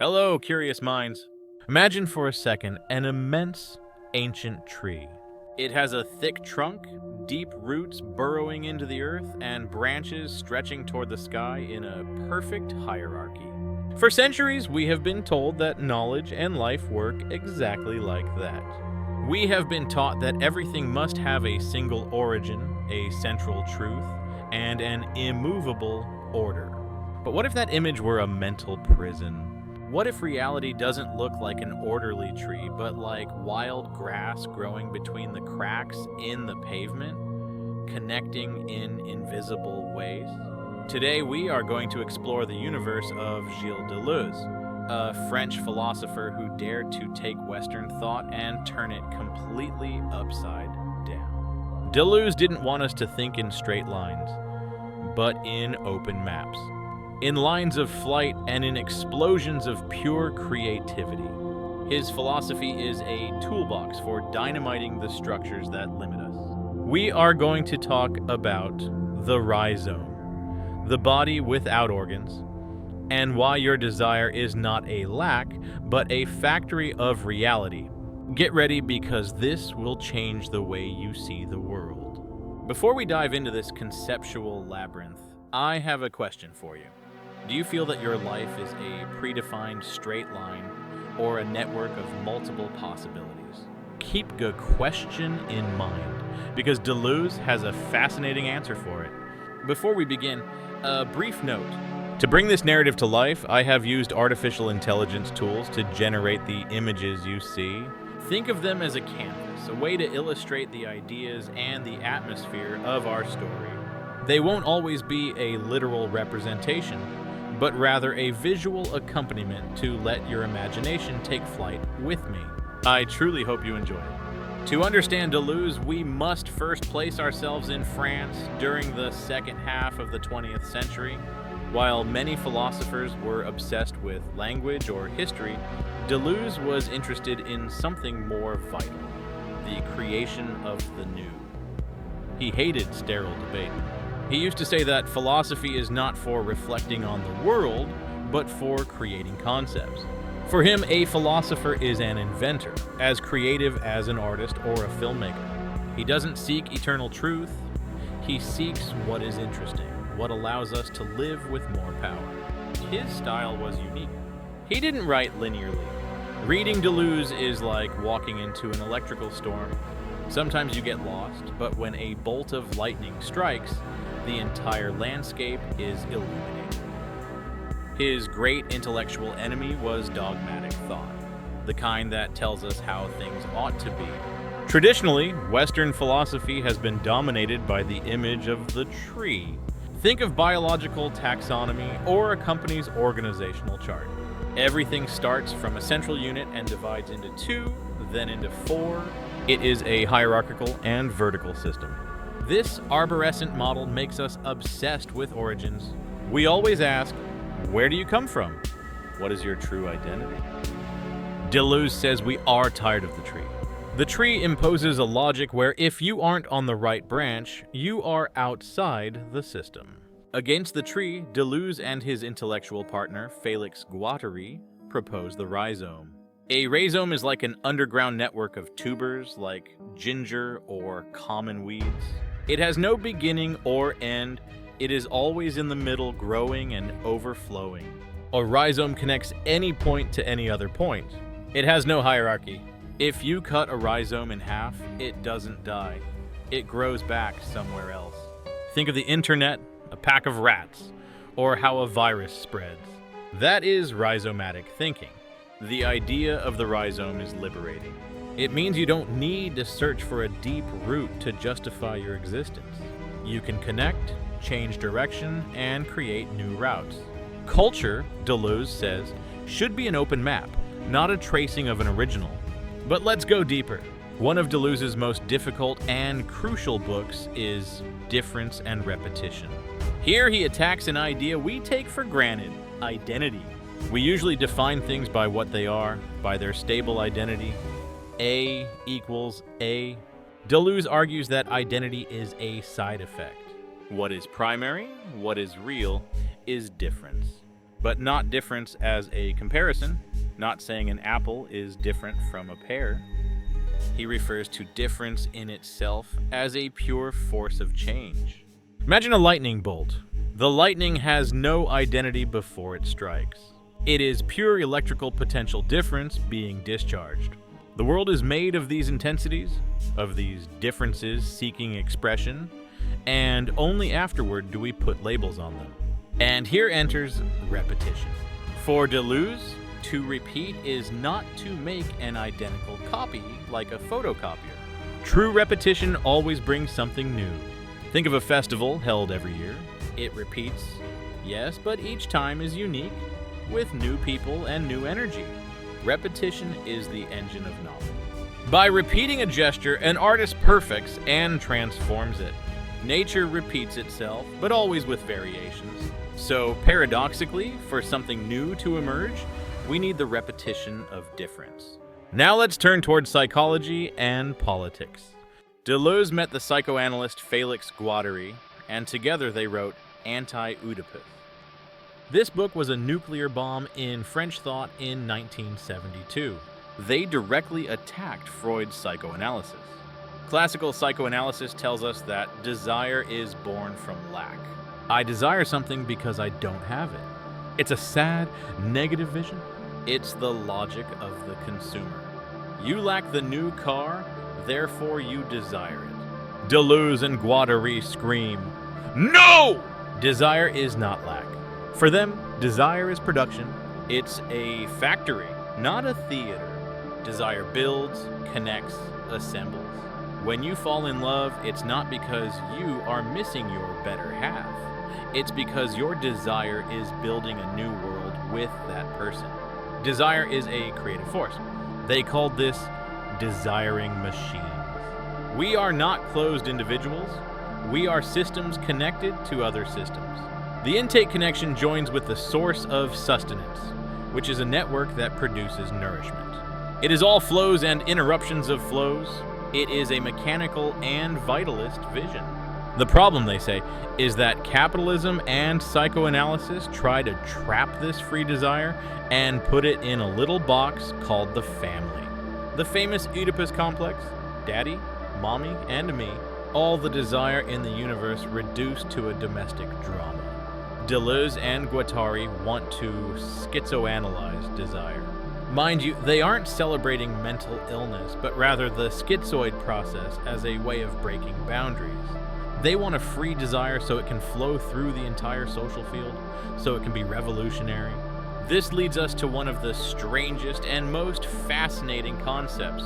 Hello, curious minds. Imagine for a second an immense, ancient tree. It has a thick trunk, deep roots burrowing into the earth, and branches stretching toward the sky in a perfect hierarchy. For centuries, we have been told that knowledge and life work exactly like that. We have been taught that everything must have a single origin, a central truth, and an immovable order. But what if that image were a mental prison? What if reality doesn't look like an orderly tree, but like wild grass growing between the cracks in the pavement, connecting in invisible ways? Today we are going to explore the universe of Gilles Deleuze, a French philosopher who dared to take Western thought and turn it completely upside down. Deleuze didn't want us to think in straight lines, but in open maps. In lines of flight and in explosions of pure creativity. His philosophy is a toolbox for dynamiting the structures that limit us. We are going to talk about the rhizome, the body without organs, and why your desire is not a lack, but a factory of reality. Get ready, because this will change the way you see the world. Before we dive into this conceptual labyrinth, I have a question for you. Do you feel that your life is a predefined straight line or a network of multiple possibilities? Keep the question in mind, because Deleuze has a fascinating answer for it. Before we begin, a brief note. To bring this narrative to life, I have used artificial intelligence tools to generate the images you see. Think of them as a canvas, a way to illustrate the ideas and the atmosphere of our story. They won't always be a literal representation, but rather a visual accompaniment to let your imagination take flight with me. I truly hope you enjoy it. To understand Deleuze, we must first place ourselves in France during the second half of the 20th century. While many philosophers were obsessed with language or history, Deleuze was interested in something more vital, the creation of the new. He hated sterile debate. He used to say that philosophy is not for reflecting on the world, but for creating concepts. For him, a philosopher is an inventor, as creative as an artist or a filmmaker. He doesn't seek eternal truth. He seeks what is interesting, what allows us to live with more power. His style was unique. He didn't write linearly. Reading Deleuze is like walking into an electrical storm. Sometimes you get lost, but when a bolt of lightning strikes, the entire landscape is illuminated. His great intellectual enemy was dogmatic thought, the kind that tells us how things ought to be. Traditionally, Western philosophy has been dominated by the image of the tree. Think of biological taxonomy or a company's organizational chart. Everything starts from a central unit and divides into two, then into four. It is a hierarchical and vertical system. This arborescent model makes us obsessed with origins. We always ask, where do you come from? What is your true identity? Deleuze says we are tired of the tree. The tree imposes a logic where if you aren't on the right branch, you are outside the system. Against the tree, Deleuze and his intellectual partner, Félix Guattari, propose the rhizome. A rhizome is like an underground network of tubers like ginger or common weeds. It has no beginning or end. It is always in the middle, growing and overflowing. A rhizome connects any point to any other point. It has no hierarchy. If you cut a rhizome in half, it doesn't die. It grows back somewhere else. Think of the internet, a pack of rats, or how a virus spreads. That is rhizomatic thinking. The idea of the rhizome is liberating. It means you don't need to search for a deep root to justify your existence. You can connect, change direction, and create new routes. Culture, Deleuze says, should be an open map, not a tracing of an original. But let's go deeper. One of Deleuze's most difficult and crucial books is Difference and Repetition. Here he attacks an idea we take for granted, identity. We usually define things by what they are, by their stable identity. A equals A. Deleuze argues that identity is a side effect. What is primary, what is real, is difference. but not difference as a comparison, not saying an apple is different from a pear. He refers to difference in itself as a pure force of change. Imagine a lightning bolt. The lightning has no identity before it strikes. It is pure electrical potential difference being discharged. The world is made of these intensities, of these differences seeking expression, and only afterward do we put labels on them. And here enters repetition. For Deleuze, to repeat is not to make an identical copy like a photocopier. True repetition always brings something new. Think of a festival held every year. It repeats, yes, but each time is unique, with new people and new energy. Repetition is the engine of knowledge. By repeating a gesture, an artist perfects and transforms it. Nature repeats itself, but always with variations. So, paradoxically, for something new to emerge, we need the repetition of difference. Now let's turn towards psychology and politics. Deleuze met the psychoanalyst Félix Guattari, and together they wrote Anti-Oedipus. This book was a nuclear bomb in French thought in 1972. They directly attacked Freud's psychoanalysis. Classical psychoanalysis tells us that desire is born from lack. I desire something because I don't have it. It's a sad, negative vision. It's the logic of the consumer. You lack the new car, therefore you desire it. Deleuze and Guattari scream, "No!" Desire is not lack. For them, desire is production. It's a factory, not a theater. Desire builds, connects, assembles. When you fall in love, it's not because you are missing your better half. It's because your desire is building a new world with that person. Desire is a creative force. They called this desiring machines. We are not closed individuals. We are systems connected to other systems. The intake connection joins with the source of sustenance, which is a network that produces nourishment. It is all flows and interruptions of flows. It is a mechanical and vitalist vision. The problem, they say, is that capitalism and psychoanalysis try to trap this free desire and put it in a little box called the family. The famous Oedipus complex, daddy, mommy, and me, all the desire in the universe reduced to a domestic drama. Deleuze and Guattari want to schizoanalyze desire. Mind you, they aren't celebrating mental illness, but rather the schizoid process as a way of breaking boundaries. They want a free desire so it can flow through the entire social field, so it can be revolutionary. This leads us to one of the strangest and most fascinating concepts: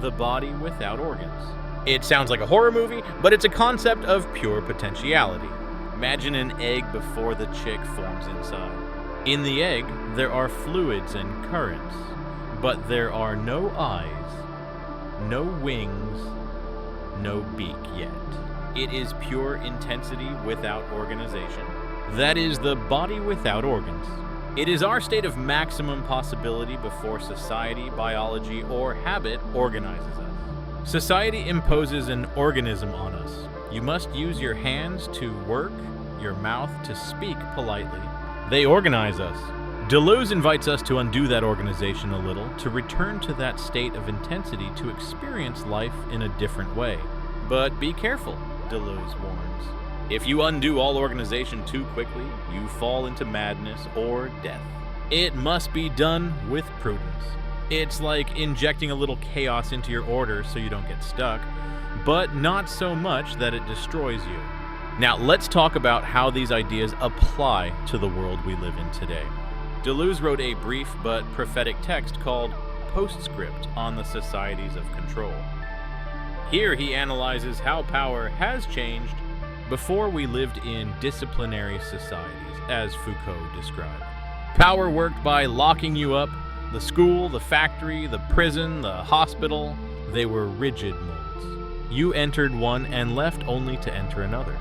the body without organs. It sounds like a horror movie, but it's a concept of pure potentiality. Imagine an egg before the chick forms inside. In the egg, there are fluids and currents, but there are no eyes, no wings, no beak yet. It is pure intensity without organization. That is the body without organs. It is our state of maximum possibility before society, biology, or habit organizes us. Society imposes an organism on us. You must use your hands to work, your mouth to speak politely. They organize us. Deleuze invites us to undo that organization a little, to return to that state of intensity to experience life in a different way. But be careful, Deleuze warns. If you undo all organization too quickly, you fall into madness or death. It must be done with prudence. It's like injecting a little chaos into your order so you don't get stuck, but not so much that it destroys you. Now, let's talk about how these ideas apply to the world we live in today. Deleuze wrote a brief but prophetic text called Postscript on the Societies of Control. Here he analyzes how power has changed. Before, we lived in disciplinary societies, as Foucault described. Power worked by locking you up. The school, the factory, the prison, the hospital, they were rigid molds. You entered one and left only to enter another.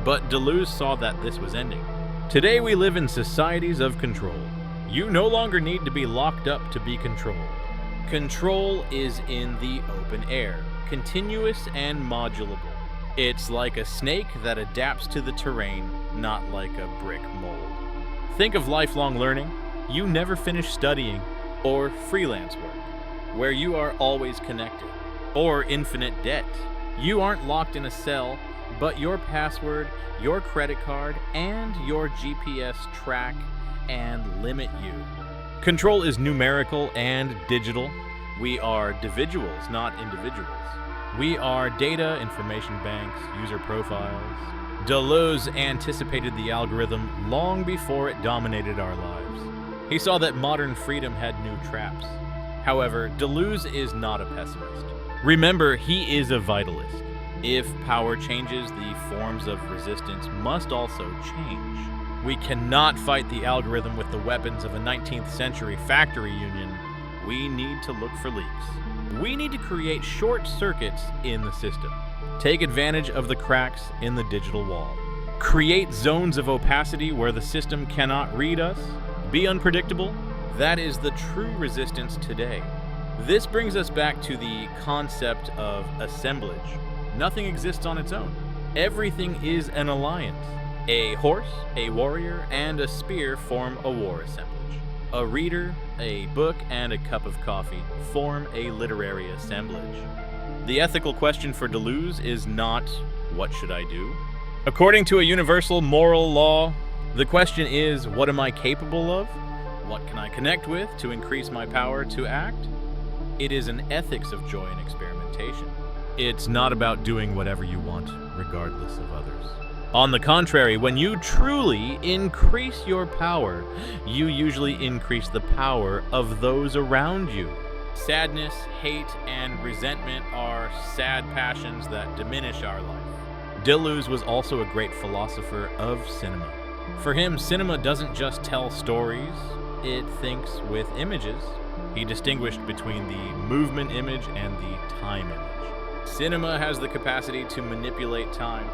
But Deleuze saw that this was ending. Today we live in societies of control. You no longer need to be locked up to be controlled. Control is in the open air, continuous and modulable. It's like a snake that adapts to the terrain, not like a brick mold. Think of lifelong learning. You never finish studying, or freelance work, where you are always connected, or infinite debt. You aren't locked in a cell, but your password, your credit card, and your GPS track and limit you. Control is numerical and digital. We are individuals, not individuals. We are data, information banks, user profiles. Deleuze anticipated the algorithm long before it dominated our lives. He saw that modern freedom had new traps. However, Deleuze is not a pessimist. Remember, he is a vitalist. If power changes, the forms of resistance must also change. We cannot fight the algorithm with the weapons of a 19th century factory union. We need to look for leaks. We need to create short circuits in the system. Take advantage of the cracks in the digital wall. Create zones of opacity where the system cannot read us. Be unpredictable. That is the true resistance today. This brings us back to the concept of assemblage. Nothing exists on its own. Everything is an alliance. A horse, a warrior, and a spear form a war assemblage. A reader, a book, and a cup of coffee form a literary assemblage. The ethical question for Deleuze is not, what should I do? According to a universal moral law, the question is, what am I capable of? What can I connect with to increase my power to act? It is an ethics of joy and experimentation. It's not about doing whatever you want, regardless of others. On the contrary, when you truly increase your power, you usually increase the power of those around you. Sadness, hate, and resentment are sad passions that diminish our life. Deleuze was also a great philosopher of cinema. For him, cinema doesn't just tell stories, it thinks with images. He distinguished between the movement image and the time image. Cinema has the capacity to manipulate time,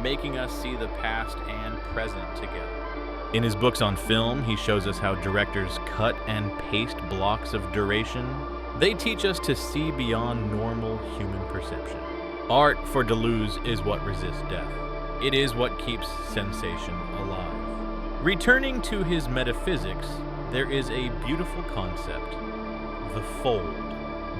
making us see the past and present together. In his books on film, he shows us how directors cut and paste blocks of duration. They teach us to see beyond normal human perception. Art, for Deleuze, is what resists death. It is what keeps sensation alive. Returning to his metaphysics, there is a beautiful concept, the fold.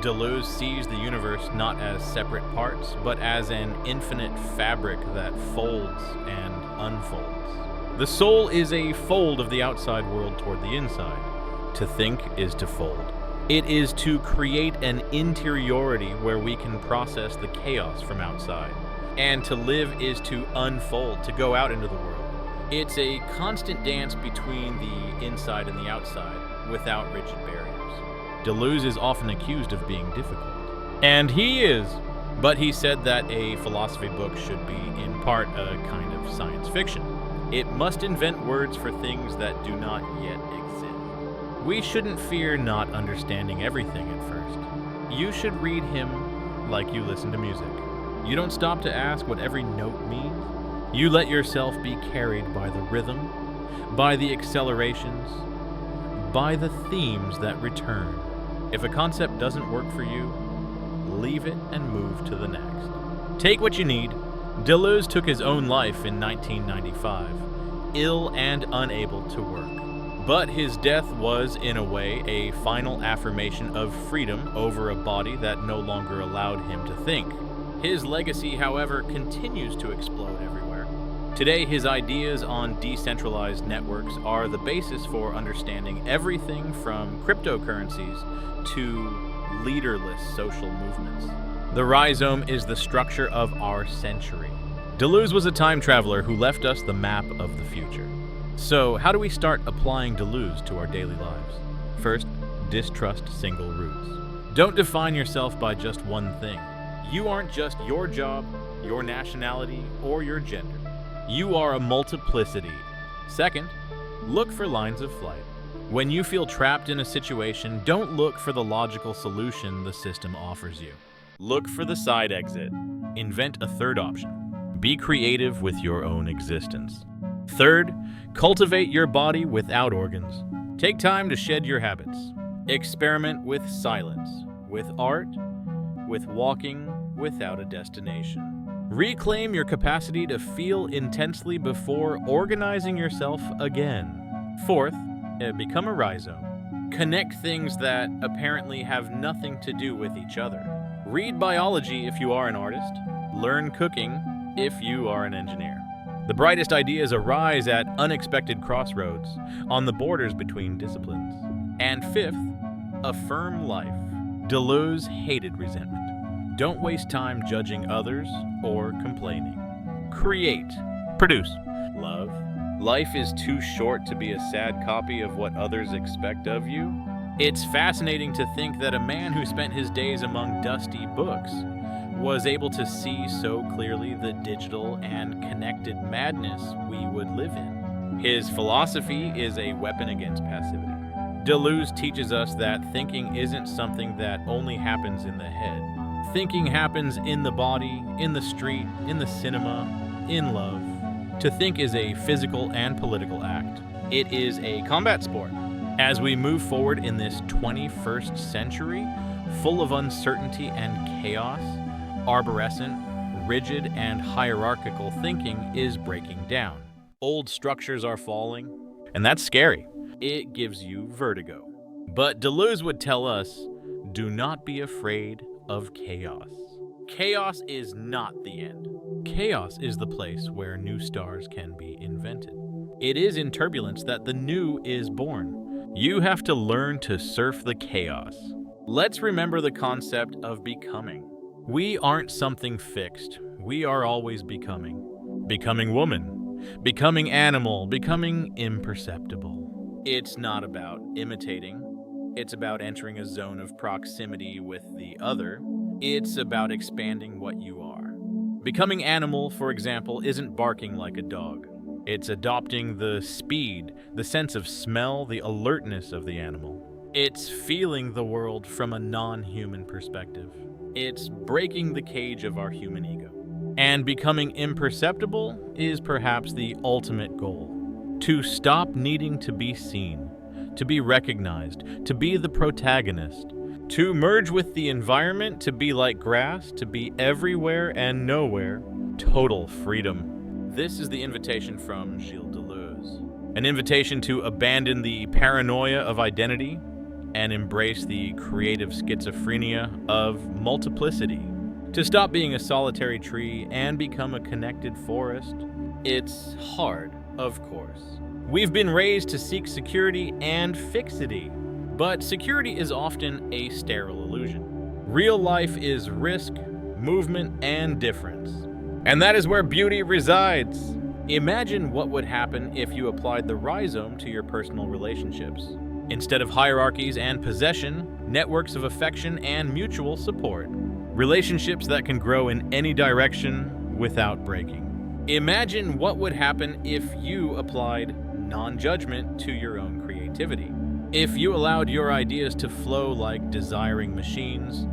Deleuze sees the universe not as separate parts, but as an infinite fabric that folds and unfolds. The soul is a fold of the outside world toward the inside. To think is to fold. It is to create an interiority where we can process the chaos from outside. And to live is to unfold, to go out into the world. It's a constant dance between the inside and the outside, without rigid barriers. Deleuze is often accused of being difficult. And he is. But he said that a philosophy book should be, in part, a kind of science fiction. It must invent words for things that do not yet exist. We shouldn't fear not understanding everything at first. You should read him like you listen to music. You don't stop to ask what every note means. You let yourself be carried by the rhythm, by the accelerations, by the themes that return. If a concept doesn't work for you, leave it and move to the next. Take what you need. Deleuze took his own life in 1995, ill and unable to work. But his death was, in a way, a final affirmation of freedom over a body that no longer allowed him to think. His legacy, however, continues to explode everywhere. Today, his ideas on decentralized networks are the basis for understanding everything from cryptocurrencies to leaderless social movements. The rhizome is the structure of our century. Deleuze was a time traveler who left us the map of the future. So, how do we start applying Deleuze to our daily lives? First, distrust single roots. Don't define yourself by just one thing. You aren't just your job, your nationality, or your gender. You are a multiplicity. Second, look for lines of flight. When you feel trapped in a situation, don't look for the logical solution the system offers you. Look for the side exit. Invent a third option. Be creative with your own existence. Third, cultivate your body without organs. Take time to shed your habits. Experiment with silence, with art, with walking without a destination. Reclaim your capacity to feel intensely before organizing yourself again. Fourth, become a rhizome. Connect things that apparently have nothing to do with each other. Read biology if you are an artist. Learn cooking if you are an engineer. The brightest ideas arise at unexpected crossroads, on the borders between disciplines. And fifth, affirm life. Deleuze hated resentment. Don't waste time judging others or complaining. Create. Produce. Love. Life is too short to be a sad copy of what others expect of you. It's fascinating to think that a man who spent his days among dusty books was able to see so clearly the digital and connected madness we would live in. His philosophy is a weapon against passivity. Deleuze teaches us that thinking isn't something that only happens in the head. Thinking happens in the body, in the street, in the cinema, in love. To think is a physical and political act. It is a combat sport. As we move forward in this 21st century, full of uncertainty and chaos, arborescent, rigid, and hierarchical thinking is breaking down. Old structures are falling, and that's scary. It gives you vertigo. But Deleuze would tell us, do not be afraid of chaos. Chaos is not the end. Chaos is the place where new stars can be invented. It is in turbulence that the new is born. You have to learn to surf the chaos. Let's remember the concept of becoming. We aren't something fixed. We are always becoming. Becoming woman, becoming animal, becoming imperceptible. It's not about imitating. It's about entering a zone of proximity with the other. It's about expanding what you are. Becoming animal, for example, isn't barking like a dog. It's adopting the speed, the sense of smell, the alertness of the animal. It's feeling the world from a non-human perspective. It's breaking the cage of our human ego. And becoming imperceptible is perhaps the ultimate goal. To stop needing to be seen, to be recognized, to be the protagonist, to merge with the environment, to be like grass, to be everywhere and nowhere. Total freedom. This is the invitation from Gilles Deleuze. An invitation to abandon the paranoia of identity and embrace the creative schizophrenia of multiplicity. To stop being a solitary tree and become a connected forest. It's hard, of course. We've been raised to seek security and fixity, but security is often a sterile illusion. Real life is risk, movement, and difference. And that is where beauty resides. Imagine what would happen if you applied the rhizome to your personal relationships. Instead of hierarchies and possession, networks of affection and mutual support. Relationships that can grow in any direction without breaking. Imagine what would happen if you applied non-judgment to your own creativity. If you allowed your ideas to flow like desiring machines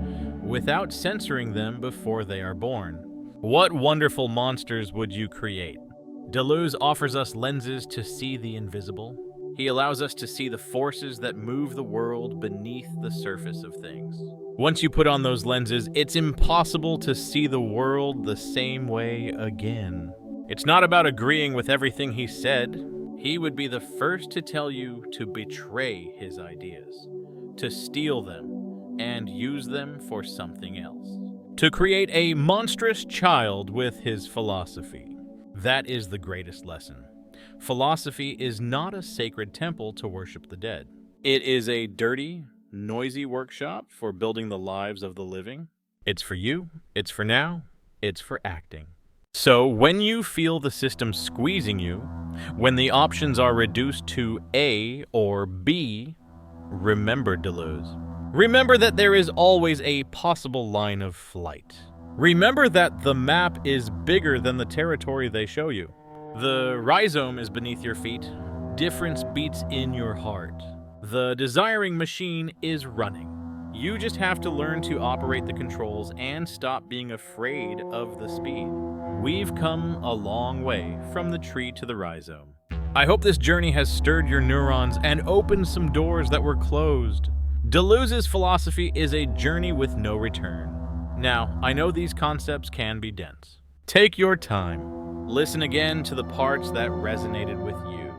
without censoring them before they are born. What wonderful monsters would you create? Deleuze offers us lenses to see the invisible. He allows us to see the forces that move the world beneath the surface of things. Once you put on those lenses, it's impossible to see the world the same way again. It's not about agreeing with everything he said. He would be the first to tell you to betray his ideas, to steal them, and use them for something else. To create a monstrous child with his philosophy. That is the greatest lesson. Philosophy is not a sacred temple to worship the dead. It is a dirty, noisy workshop for building the lives of the living. It's for you, it's for now, it's for acting. So when you feel the system squeezing you, when the options are reduced to A or B, remember Deleuze. Remember that there is always a possible line of flight. Remember that the map is bigger than the territory they show you. The rhizome is beneath your feet. Difference beats in your heart. The desiring machine is running. You just have to learn to operate the controls and stop being afraid of the speed. We've come a long way from the tree to the rhizome. I hope this journey has stirred your neurons and opened some doors that were closed. Deleuze's philosophy is a journey with no return. Now, I know these concepts can be dense. Take your time. Listen again to the parts that resonated with you.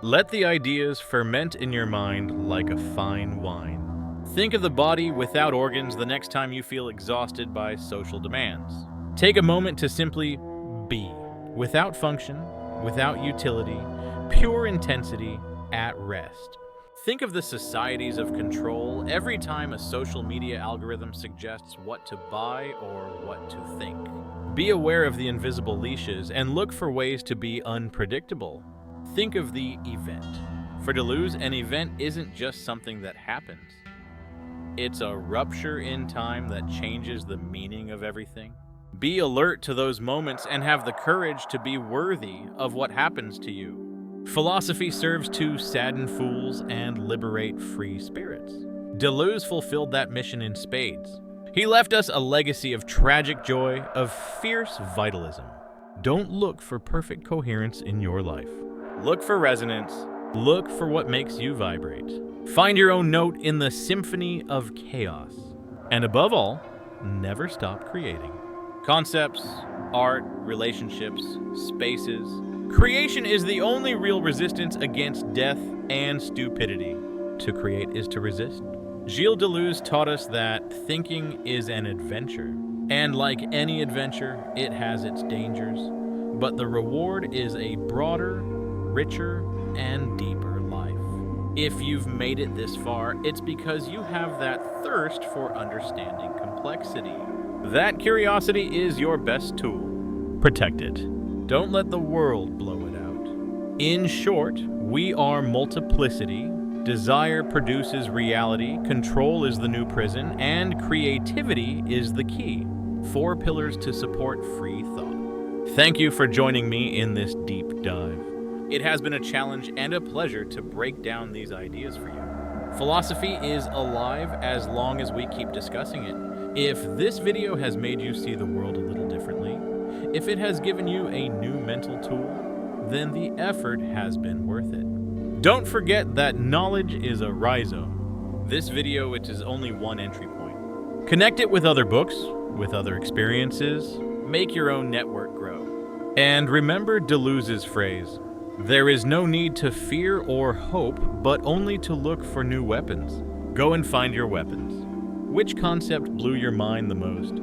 Let the ideas ferment in your mind like a fine wine. Think of the body without organs the next time you feel exhausted by social demands. Take a moment to simply be, without function, without utility, pure intensity, at rest. Think of the societies of control every time a social media algorithm suggests what to buy or what to think. Be aware of the invisible leashes and look for ways to be unpredictable. Think of the event. For Deleuze, an event isn't just something that happens. It's a rupture in time that changes the meaning of everything. Be alert to those moments and have the courage to be worthy of what happens to you. Philosophy serves to sadden fools and liberate free spirits. Deleuze fulfilled that mission in spades. He left us a legacy of tragic joy, of fierce vitalism. Don't look for perfect coherence in your life. Look for resonance. Look for what makes you vibrate. Find your own note in the symphony of chaos. And above all, never stop creating. Concepts, art, relationships, spaces. Creation is the only real resistance against death and stupidity. To create is to resist. Gilles Deleuze taught us that thinking is an adventure. And like any adventure, it has its dangers. But the reward is a broader, richer, and deeper life. If you've made it this far, it's because you have that thirst for understanding complexity. That curiosity is your best tool. Protect it. Don't let the world blow it out. In short, we are multiplicity. Desire produces reality, control is the new prison, and creativity is the key. 4 pillars to support free thought. Thank you for joining me in this deep dive. It has been a challenge and a pleasure to break down these ideas for you. Philosophy is alive as long as we keep discussing it. If this video has made you see the world a little differently, if it has given you a new mental tool, then the effort has been worth it. Don't forget that knowledge is a rhizome. This video, which is only one entry point. Connect it with other books, with other experiences, make your own network grow. And remember Deleuze's phrase, there is no need to fear or hope, but only to look for new weapons. Go and find your weapons. Which concept blew your mind the most?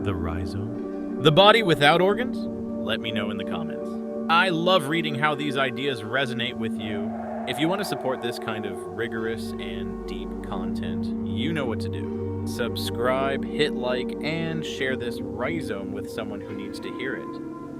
The rhizome? The body without organs? Let me know in the comments. I love reading how these ideas resonate with you. If you want to support this kind of rigorous and deep content, you know what to do. Subscribe, hit like, and share this rhizome with someone who needs to hear it.